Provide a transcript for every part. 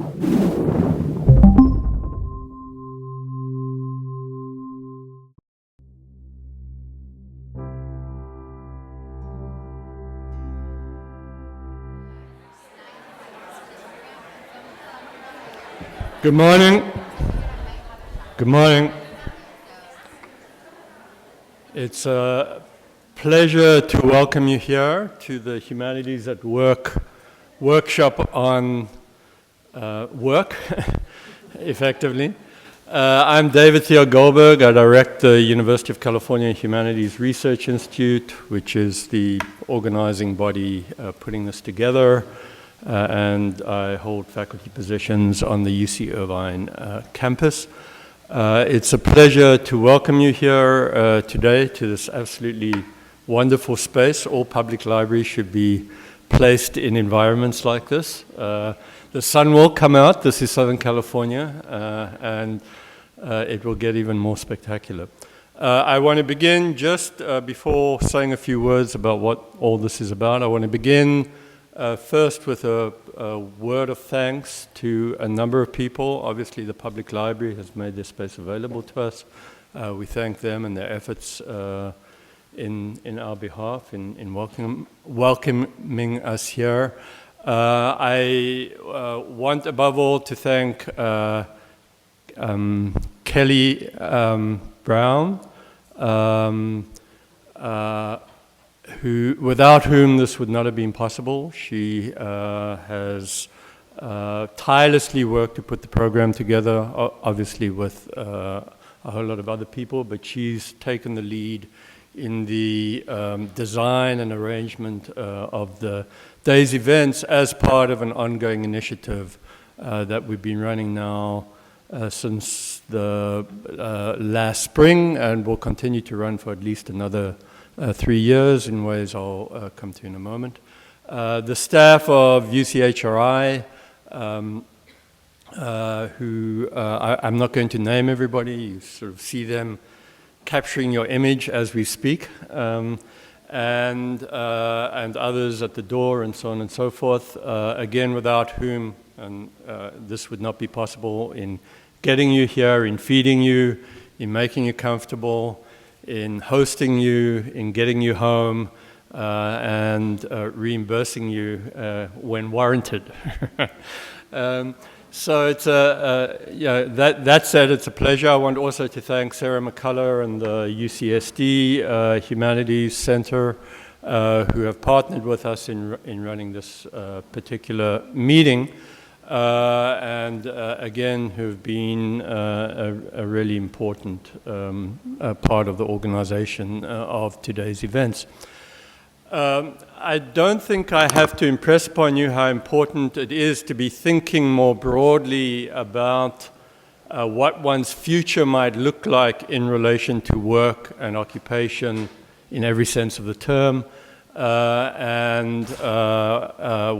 Good morning. Good morning. It's a pleasure to welcome you here to the Humanities at Work workshop on work, effectively. I'm David Theo Goldberg. I direct the University of California Humanities Research Institute, which is the organizing body putting this together. And I hold faculty positions on the UC Irvine campus. It's a pleasure to welcome you here today to this absolutely wonderful space. All public libraries should be placed in environments like this. The sun will come out. This is Southern California, and it will get even more spectacular. I want to begin just before saying a few words about what all this is about. I want to begin first with a word of thanks to a number of people. Obviously, the public library has made this space available to us. We thank them and their efforts in our behalf in welcoming us here. I want above all to thank Kelly Brown, without whom this would not have been possible. She has tirelessly worked to put the program together, obviously with a whole lot of other people, but she's taken the lead in the design and arrangement of the day's events as part of an ongoing initiative that we've been running now since the last spring, and will continue to run for at least another 3 years in ways I'll come to in a moment. The staff of UCHRI, who I'm not going to name everybody, you sort of see them capturing your image as we speak, and others at the door and so on and so forth, again without whom this would not be possible in getting you here, in feeding you, in making you comfortable, in hosting you, in getting you home, and reimbursing you when warranted. So it's that said, it's a pleasure. I want also to thank Sarah McCullough and the UCSD Humanities Center who have partnered with us in running this particular meeting. And again, who've been a really important part of the organization of today's events. I don't think I have to impress upon you how important it is to be thinking more broadly about what one's future might look like in relation to work and occupation in every sense of the term. And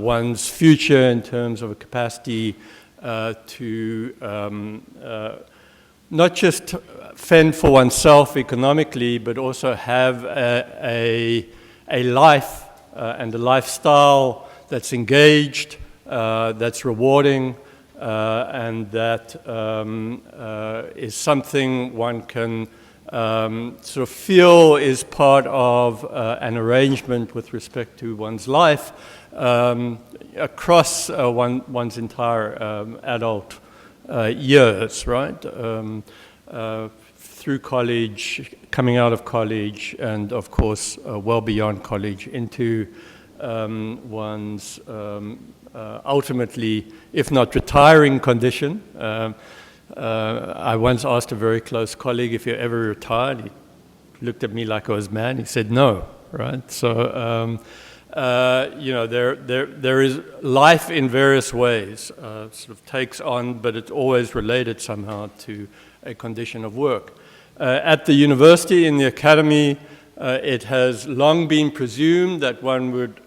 one's future in terms of a capacity to not just fend for oneself economically, but also have a life and a lifestyle that's engaged, that's rewarding, and that is something one can sort of feel is part of an arrangement with respect to one's life across one's entire adult years, right? Through college, coming out of college, and of course well beyond college into one's ultimately, if not retiring condition. I once asked a very close colleague if you're ever retired. He looked at me like I was mad. He said no, right? So, there is life in various ways, sort of takes on, but it's always related somehow to a condition of work. At the university, in the academy, it has long been presumed that one would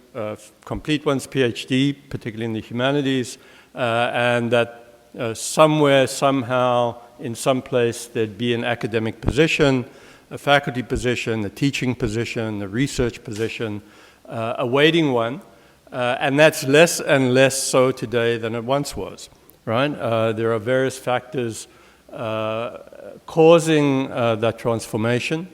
complete one's PhD, particularly in the humanities, and that somewhere, somehow, in some place, there'd be an academic position, a faculty position, a teaching position, a research position, awaiting one, and that's less and less so today than it once was, right? There are various factors causing that transformation.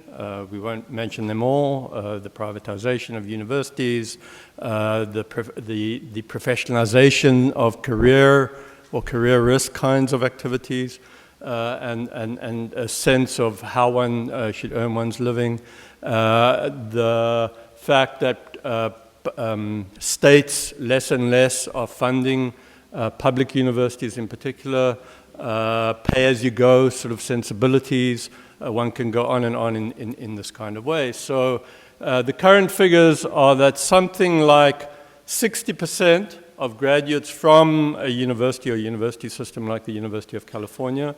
We won't mention them all. The privatization of universities, the professionalization of career or career risk kinds of activities, and a sense of how one should earn one's living. The fact that states less and less are funding public universities in particular, pay-as-you-go sort of sensibilities. One can go on and on in this kind of way. So the current figures are that something like 60% of graduates from a university or university system like the University of California,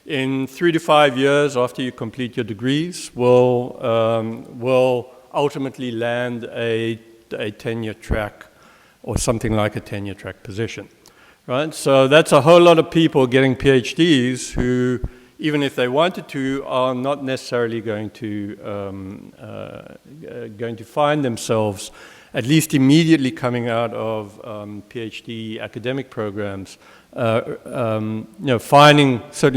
in 3 to 5 years after you complete your degrees, will ultimately land a tenure track or something like a tenure track position. Right? So that's a whole lot of people getting PhDs who, even if they wanted to, are not necessarily going to find themselves, at least immediately coming out of PhD academic programs, certainly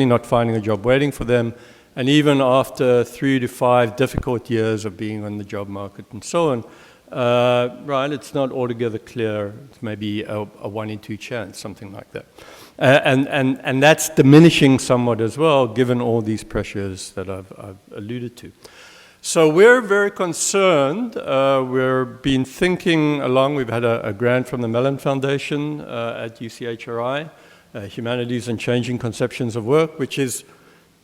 not finding a job waiting for them, and even after 3 to 5 difficult years of being on the job market and so on. Right, it's not altogether clear. It's maybe a 1 in 2 chance, something like that. And that's diminishing somewhat as well, given all these pressures that I've alluded to. So we're very concerned. We've been thinking along. We've had a grant from the Mellon Foundation at UCHRI, Humanities and Changing Conceptions of Work, which is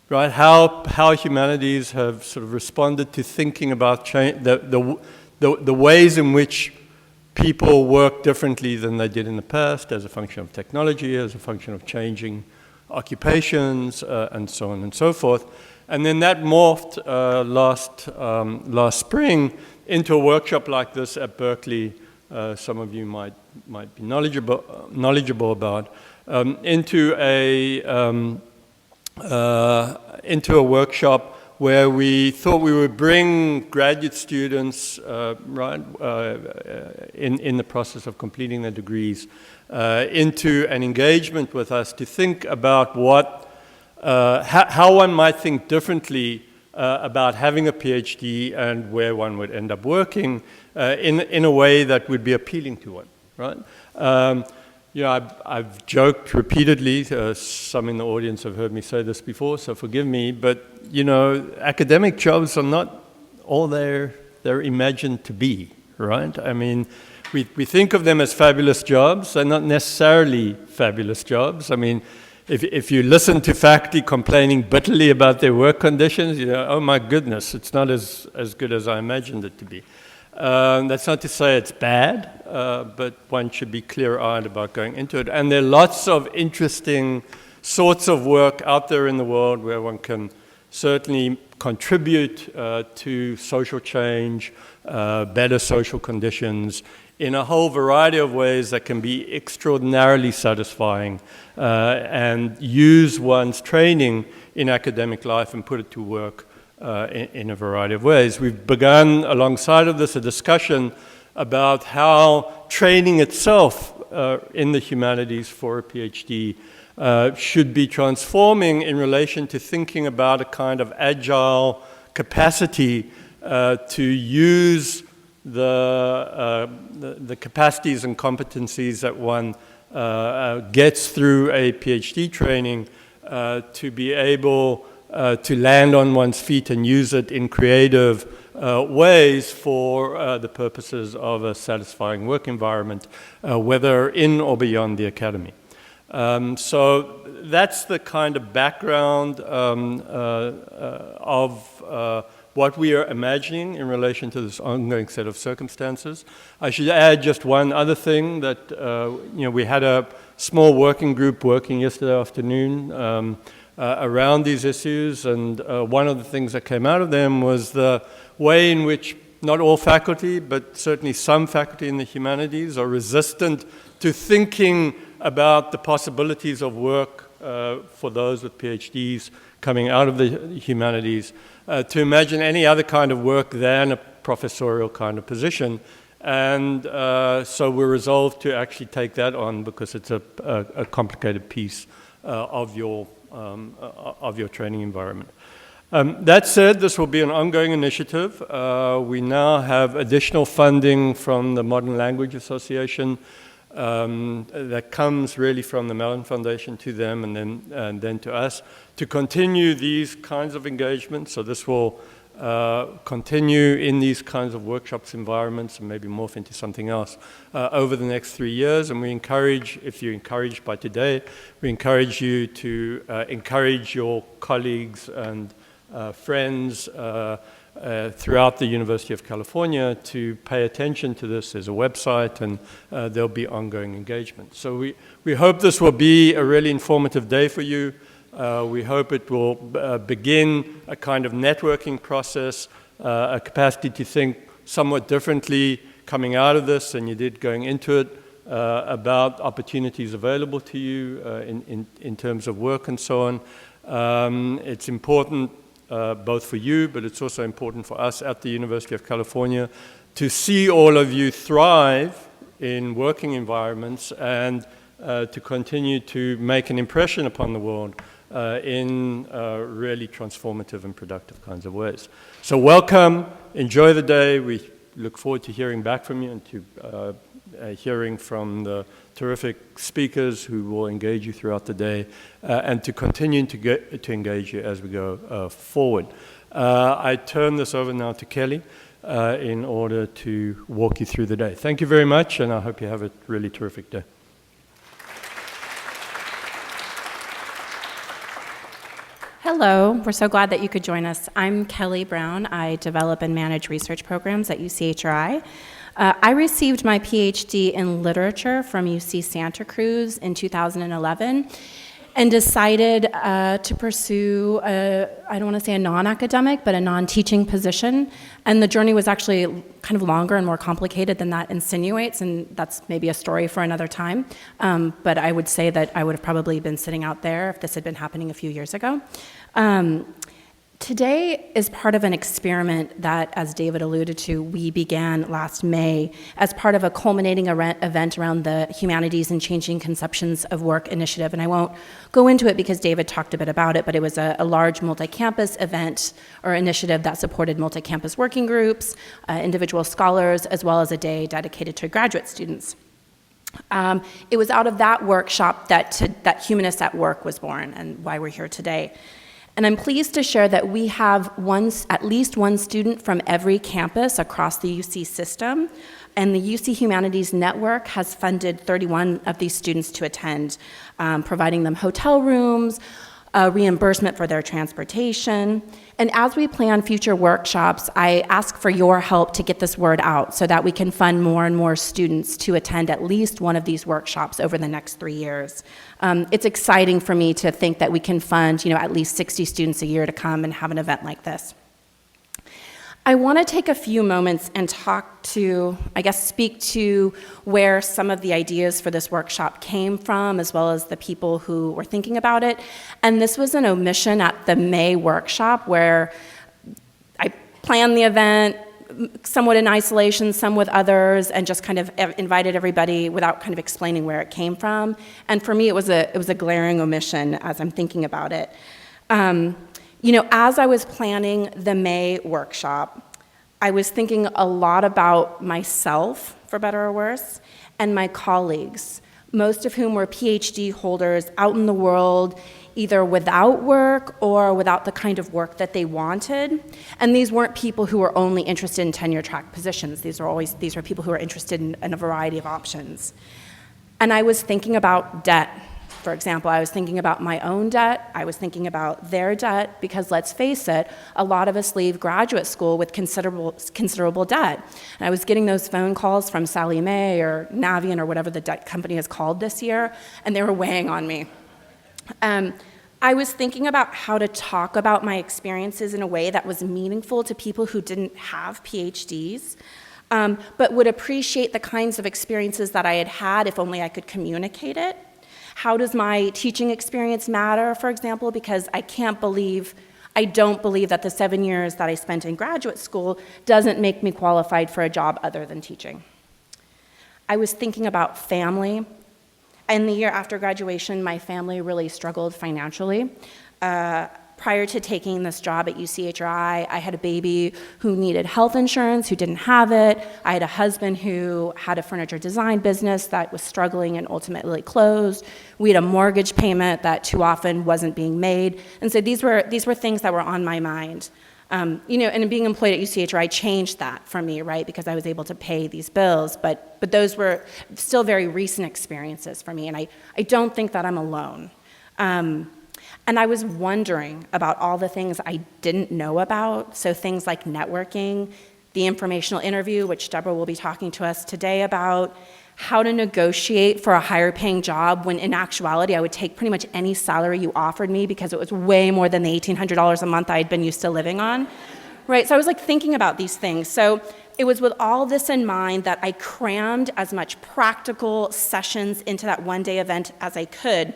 right how humanities have sort of responded to thinking about the ways in which people work differently than they did in the past as a function of technology, as a function of changing occupations, and so on and so forth. And then that morphed last spring into a workshop like this at Berkeley. Some of you might be knowledgeable about, into a workshop where we thought we would bring graduate students, in the process of completing their degrees, into an engagement with us to think about how one might think differently about having a PhD and where one would end up working in a way that would be appealing to one, right? I've joked repeatedly, some in the audience have heard me say this before, so forgive me, but, academic jobs are not all they're imagined to be, right? I mean, we think of them as fabulous jobs. They're not necessarily fabulous jobs. I mean, if you listen to faculty complaining bitterly about their work conditions, oh my goodness, it's not as good as I imagined it to be. That's not to say it's bad, but one should be clear-eyed about going into it. And there are lots of interesting sorts of work out there in the world where one can certainly contribute to social change, better social conditions, in a whole variety of ways that can be extraordinarily satisfying, and use one's training in academic life and put it to work in a variety of ways. We've begun, alongside of this, a discussion about how training itself in the humanities for a PhD should be transforming in relation to thinking about a kind of agile capacity to use the capacities and competencies that one gets through a PhD training to be able to land on one's feet and use it in creative ways for the purposes of a satisfying work environment, whether in or beyond the academy. So that's the kind of background of what we are imagining in relation to this ongoing set of circumstances. I should add just one other thing, that we had a small working group working yesterday afternoon around these issues, and one of the things that came out of them was the way in which not all faculty, but certainly some faculty in the humanities are resistant to thinking about the possibilities of work for those with PhDs coming out of the humanities, to imagine any other kind of work than a professorial kind of position, And so we're resolved to actually take that on because it's a complicated piece of your training environment. That said, this will be an ongoing initiative. We now have additional funding from the Modern Language Association that comes really from the Mellon Foundation to them and then to us to continue these kinds of engagements. So this will continue in these kinds of workshops environments and maybe morph into something else over the next 3 years. And we encourage, if you're encouraged by today, we encourage you to encourage your colleagues and friends throughout the University of California to pay attention to this. There's a website and there'll be ongoing engagement. So we hope this will be a really informative day for you. We hope it will begin a kind of networking process, a capacity to think somewhat differently coming out of this than you did going into it, about opportunities available to you in terms of work and so on. It's important both for you, but it's also important for us at the University of California to see all of you thrive in working environments and to continue to make an impression upon the world in really transformative and productive kinds of ways. So welcome, enjoy the day. We look forward to hearing back from you and to hearing from the terrific speakers who will engage you throughout the day and to continue to engage you as we go forward. I turn this over now to Kelly in order to walk you through the day. Thank you very much, and I hope you have a really terrific day. Hello, we're so glad that you could join us. I'm Kelly Brown. I develop and manage research programs at UCHRI. I received my PhD in literature from UC Santa Cruz in 2011 and decided to pursue, I don't want to say a non-academic, but a non-teaching position. And the journey was actually kind of longer and more complicated than that insinuates, and that's maybe a story for another time. But I would say that I would have probably been sitting out there if this had been happening a few years ago. Today is part of an experiment that, as David alluded to, we began last May as part of a culminating event around the Humanities and Changing Conceptions of Work initiative. And I won't go into it because David talked a bit about it, but it was a large multi-campus event or initiative that supported multi-campus working groups, individual scholars, as well as a day dedicated to graduate students. It was out of that workshop that Humanists at Work was born and why we're here today. And I'm pleased to share that we have at least one student from every campus across the UC system, and the UC Humanities Network has funded 31 of these students to attend, providing them hotel rooms, reimbursement for their transportation. And as we plan future workshops, I ask for your help to get this word out so that we can fund more and more students to attend at least one of these workshops over the next 3 years. It's exciting for me to think that we can fund, at least 60 students a year to come and have an event like this. I want to take a few moments and speak to where some of the ideas for this workshop came from, as well as the people who were thinking about it. And this was an omission at the May workshop where I planned the event somewhat in isolation, some with others, and just kind of invited everybody without kind of explaining where it came from. And for me, it was a glaring omission as I'm thinking about it. As I was planning the May workshop, I was thinking a lot about myself, for better or worse, and my colleagues, most of whom were PhD holders out in the world, either without work or without the kind of work that they wanted. And these weren't people who were only interested in tenure-track positions. These were people who were interested in a variety of options. And I was thinking about debt. For example, I was thinking about my own debt, I was thinking about their debt, because let's face it, a lot of us leave graduate school with considerable debt. And I was getting those phone calls from Sallie Mae or Navient or whatever the debt company is called this year, and they were weighing on me. I was thinking about how to talk about my experiences in a way that was meaningful to people who didn't have PhDs, but would appreciate the kinds of experiences that I had had if only I could communicate it. How does my teaching experience matter, for example? Because I don't believe that the 7 years that I spent in graduate school doesn't make me qualified for a job other than teaching. I was thinking about family. In the year after graduation, my family really struggled financially. Prior to taking this job at UCHRI, I had a baby who needed health insurance, who didn't have it. I had a husband who had a furniture design business that was struggling and ultimately closed. We had a mortgage payment that too often wasn't being made. And so these were things that were on my mind. And being employed at UCHRI changed that for me, right? Because I was able to pay these bills, but those were still very recent experiences for me, and I don't think that I'm alone. And I was wondering about all the things I didn't know about, so things like networking, the informational interview, which Deborah will be talking to us today about, how to negotiate for a higher paying job when in actuality I would take pretty much any salary you offered me because it was way more than the $1,800 a month I had been used to living on, right? So I was thinking about these things. So it was with all this in mind that I crammed as much practical sessions into that one-day event as I could,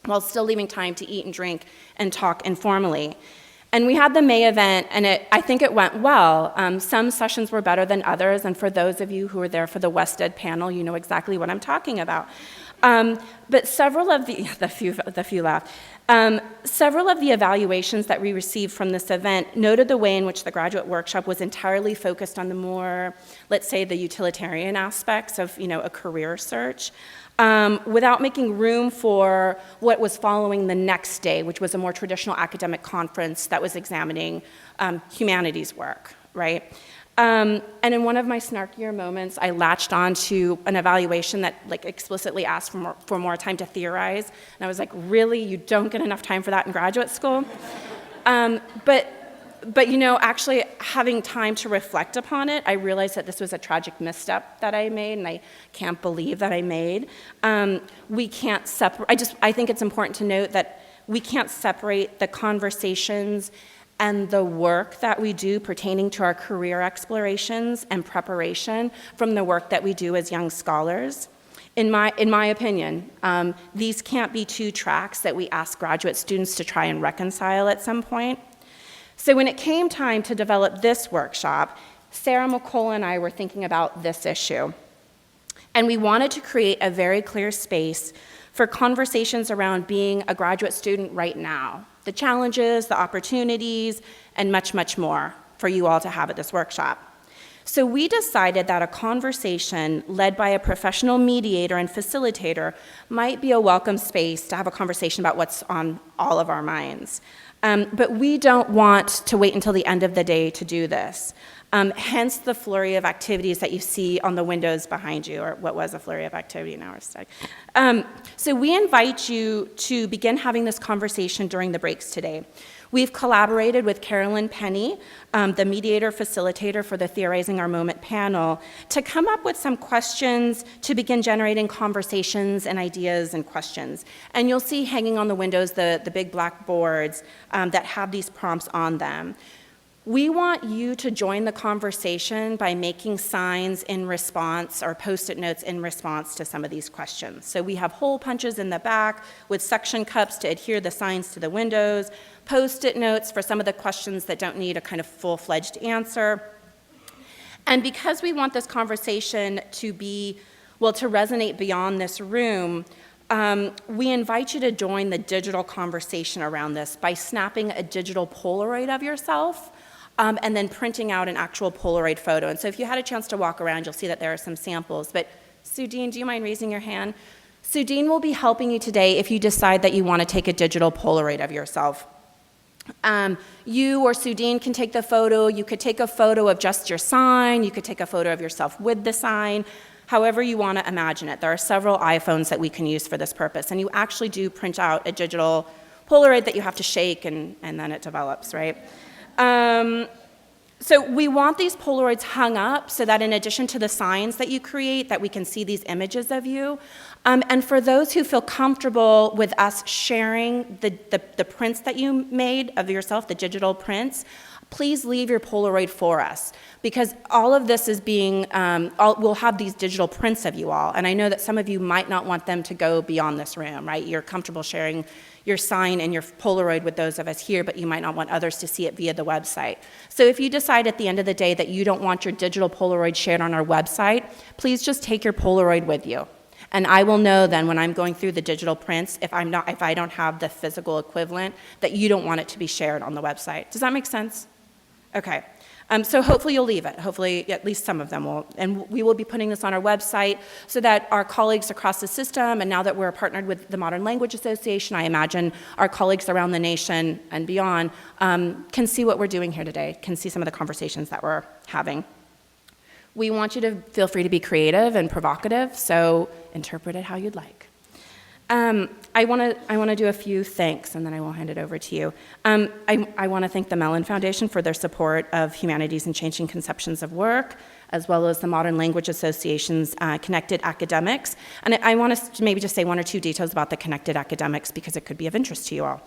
while still leaving time to eat and drink and talk informally. And we had the May event, and I think it went well. Some sessions were better than others, and for those of you who were there for the West Ed panel, you know exactly what I'm talking about. But several of the few laughed. Several of the evaluations that we received from this event noted the way in which the graduate workshop was entirely focused on the more, let's say, the utilitarian aspects of, a career search, without making room for what was following the next day, which was a more traditional academic conference that was examining humanities work, right? And in one of my snarkier moments, I latched on to an evaluation that explicitly asked for more time to theorize. And I was like, really? You don't get enough time for that in graduate school? But actually having time to reflect upon it, I realized that this was a tragic misstep that I made, and I can't believe that I made. We can't separate, I think it's important to note that we can't separate the conversations and the work that we do pertaining to our career explorations and preparation from the work that we do as young scholars. In my opinion, these can't be two tracks that we ask graduate students to try and reconcile at some point. So when it came time to develop this workshop, Sarah McColl and I were thinking about this issue. And we wanted to create a very clear space for conversations around being a graduate student right now, the challenges, the opportunities, and much, much more for you all to have at this workshop. So we decided that a conversation led by a professional mediator and facilitator might be a welcome space to have a conversation about what's on all of our minds. But we don't want to wait until the end of the day to do this. Hence the flurry of activities that you see on the windows behind you, or what was a flurry of activity, now we're stuck. So we invite you to begin having this conversation during the breaks today. We've collaborated with Carolyn Penny, the mediator facilitator for the Theorizing Our Moment panel, to come up with some questions to begin generating conversations and ideas and questions. And you'll see hanging on the windows the big black boards that have these prompts on them. We want you to join the conversation by making signs in response or post-it notes in response to some of these questions. So we have hole punches in the back with suction cups to adhere the signs to the windows, post-it notes for some of the questions that don't need a kind of full-fledged answer. And because we want this conversation to resonate beyond this room, we invite you to join the digital conversation around this by snapping a digital Polaroid of yourself and then printing out an actual Polaroid photo. And so if you had a chance to walk around, you'll see that there are some samples. But Sudine, do you mind raising your hand? Sudine will be helping you today if you decide that you want to take a digital Polaroid of yourself. You or Sudine can take the photo. You could take a photo of just your sign. You could take a photo of yourself with the sign, however you want to imagine it. There are several iPhones that we can use for this purpose. And you actually do print out a digital Polaroid that you have to shake, and then it develops, right? So we want these Polaroids hung up so that in addition to the signs that you create, that we can see these images of you. And for those who feel comfortable with us sharing the prints that you made of yourself, the digital prints, please leave your Polaroid for us, because all of this is being, we'll have these digital prints of you all, and I know that some of you might not want them to go beyond this room, right? You're comfortable sharing your sign and your Polaroid with those of us here, but you might not want others to see it via the website. So if you decide at the end of the day that you don't want your digital Polaroid shared on our website, please just take your Polaroid with you. And I will know then when I'm going through the digital prints, if I don't have the physical equivalent, that you don't want it to be shared on the website. Does that make sense? Okay. So hopefully you'll leave it. Hopefully at least some of them will. And we will be putting this on our website so that our colleagues across the system, and now that we're partnered with the Modern Language Association, I imagine our colleagues around the nation and beyond can see what we're doing here today, can see some of the conversations that we're having. We want you to feel free to be creative and provocative, so interpret it how you'd like. I want to do a few thanks, and then I will hand it over to you. I want to thank the Mellon Foundation for their support of Humanities and Changing Conceptions of Work, as well as the Modern Language Association's Connected Academics. And I want to maybe just say one or two details about the Connected Academics because it could be of interest to you all.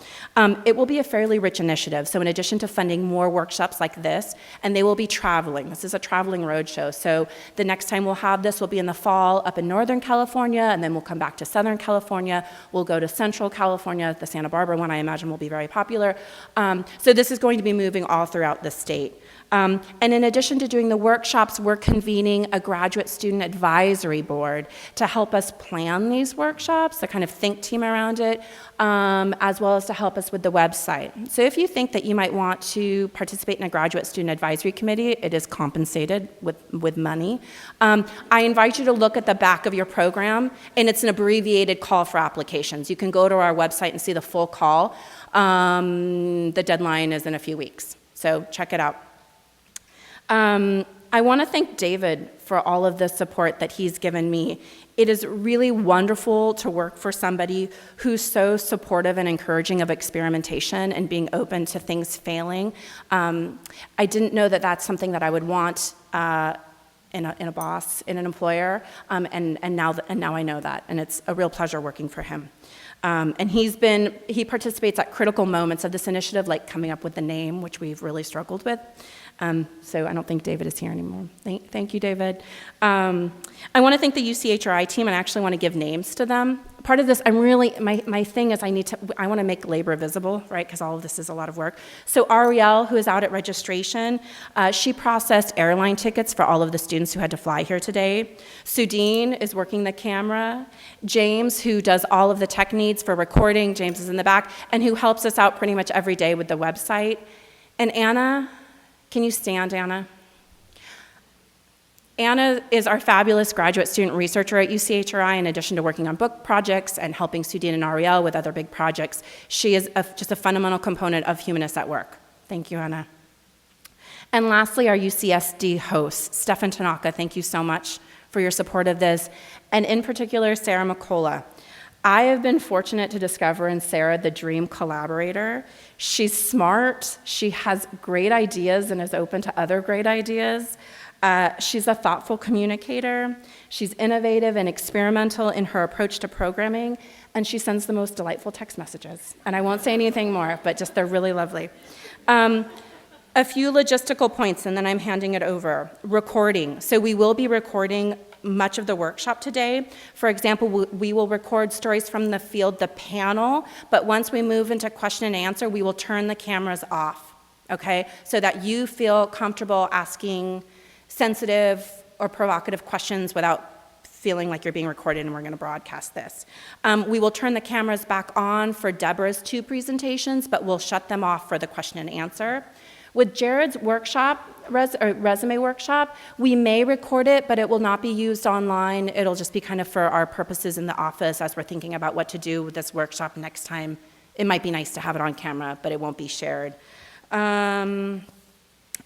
It will be a fairly rich initiative. So in addition to funding more workshops like this, and they will be traveling. This is a traveling roadshow. So the next time we'll have this will be in the fall up in Northern California, and then we'll come back to Southern California. We'll go to Central California. The Santa Barbara one, I imagine, will be very popular. So this is going to be moving all throughout the state. And in addition to doing the workshops, we're convening a graduate student advisory board to help us plan these workshops, the kind of think team around it, as well as to help us with the website. So if you think that you might want to participate in a graduate student advisory committee, it is compensated with money. I invite you to look at the back of your program, and it's an abbreviated call for applications. You can go to our website and see the full call. The deadline is in a few weeks, so check it out. I want to thank David for all of the support that he's given me. It is really wonderful to work for somebody who's so supportive and encouraging of experimentation and being open to things failing. I didn't know that that's something that I would want in a boss, in an employer, and now I know that, and it's a real pleasure working for him. And he participates at critical moments of this initiative, like coming up with the name, which we've really struggled with. So I don't think David is here anymore. Thank you, David. I want to thank the UCHRI team, and I actually want to give names to them. Part of this, my thing is I want to make labor visible, right, because all of this is a lot of work. So Ariel, who is out at registration, she processed airline tickets for all of the students who had to fly here today. Sudine is working the camera. James, who does all of the tech needs for recording, James is in the back, and who helps us out pretty much every day with the website. And Anna, can you stand, Anna? Anna is our fabulous graduate student researcher at UCHRI. In addition to working on book projects and helping Sudine and Ariel with other big projects, she is just a fundamental component of Humanists at Work. Thank you, Anna. And lastly, our UCSD host, Stefan Tanaka, thank you so much for your support of this, and in particular, Sarah McCullough. I have been fortunate to discover in Sarah the dream collaborator. She's smart, she has great ideas and is open to other great ideas. She's a thoughtful communicator, she's innovative and experimental in her approach to programming, and she sends the most delightful text messages. And I won't say anything more, but just they're really lovely. A few logistical points, and then I'm handing it over. Recording. So we will be recording much of the workshop today. For example, we will record stories from the field, the panel, but once we move into question and answer, we will turn the cameras off, okay? So that you feel comfortable asking sensitive or provocative questions without feeling like you're being recorded and we're going to broadcast this. We will turn the cameras back on for Deborah's 2 presentations, but we'll shut them off for the question and answer. With Jared's workshop, resume workshop, we may record it, but it will not be used online. It'll just be kind of for our purposes in the office as we're thinking about what to do with this workshop next time. It might be nice to have it on camera, but it won't be shared. And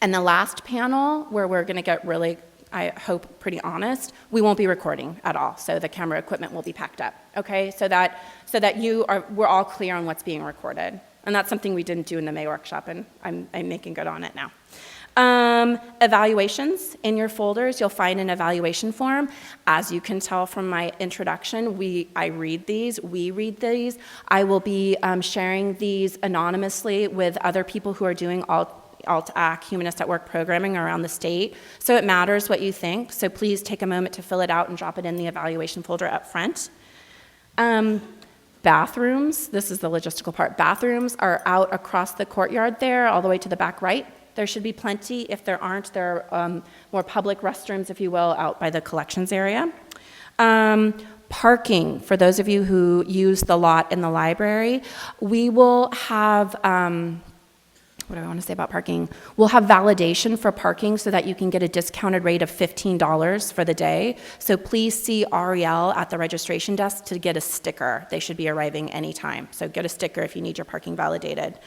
the last panel, where we're going to get really, I hope, pretty honest, we won't be recording at all. So the camera equipment will be packed up, okay? So that we're all clear on what's being recorded. And that's something we didn't do in the May workshop, and I'm making good on it now. Evaluations. In your folders, you'll find an evaluation form. As you can tell from my introduction, I read these, we read these. I will be sharing these anonymously with other people who are doing Alt-AC, Humanist at Work programming around the state. So it matters what you think. So please take a moment to fill it out and drop it in the evaluation folder up front. Bathrooms, this is the logistical part. Bathrooms are out across the courtyard there, all the way to the back right. There should be plenty. If there aren't, there are more public restrooms, if you will, out by the collections area. Parking, for those of you who use the lot in the library, we will have, what do I want to say about parking? We'll have validation for parking so that you can get a discounted rate of $15 for the day. So please see Ariel at the registration desk to get a sticker. They should be arriving anytime. So get a sticker if you need your parking validated.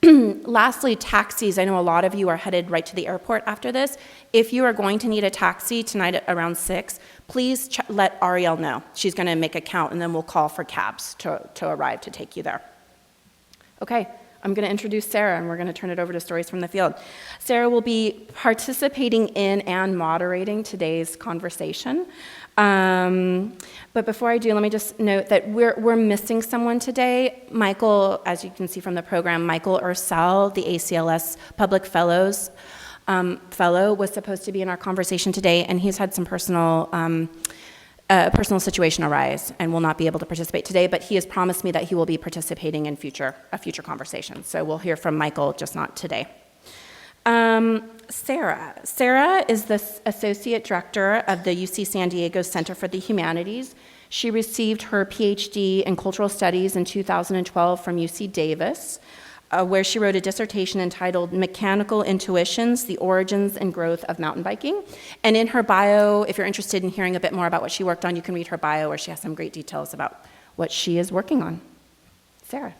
Lastly, taxis. I know a lot of you are headed right to the airport after this. If you are going to need a taxi tonight at around 6, please let Ariel know. She's going to make a count, and then we'll call for cabs to arrive to take you there. Okay, I'm going to introduce Sarah, and we're going to turn it over to Stories from the Field. Sarah will be participating in and moderating today's conversation. But before I do, let me just note that we're missing someone today. Michael, as you can see from the program, Michael Ursell, the ACLS Public Fellows fellow, was supposed to be in our conversation today, and he's had some personal situation arise and will not be able to participate today, but he has promised me that he will be participating in a future conversation. So we'll hear from Michael, just not today. Sarah is the Associate Director of the UC San Diego Center for the Humanities. She received her PhD in Cultural Studies in 2012 from UC Davis, where she wrote a dissertation entitled Mechanical Intuitions, the Origins and Growth of Mountain Biking. And in her bio, if you're interested in hearing a bit more about what she worked on, you can read her bio where she has some great details about what she is working on. Sarah.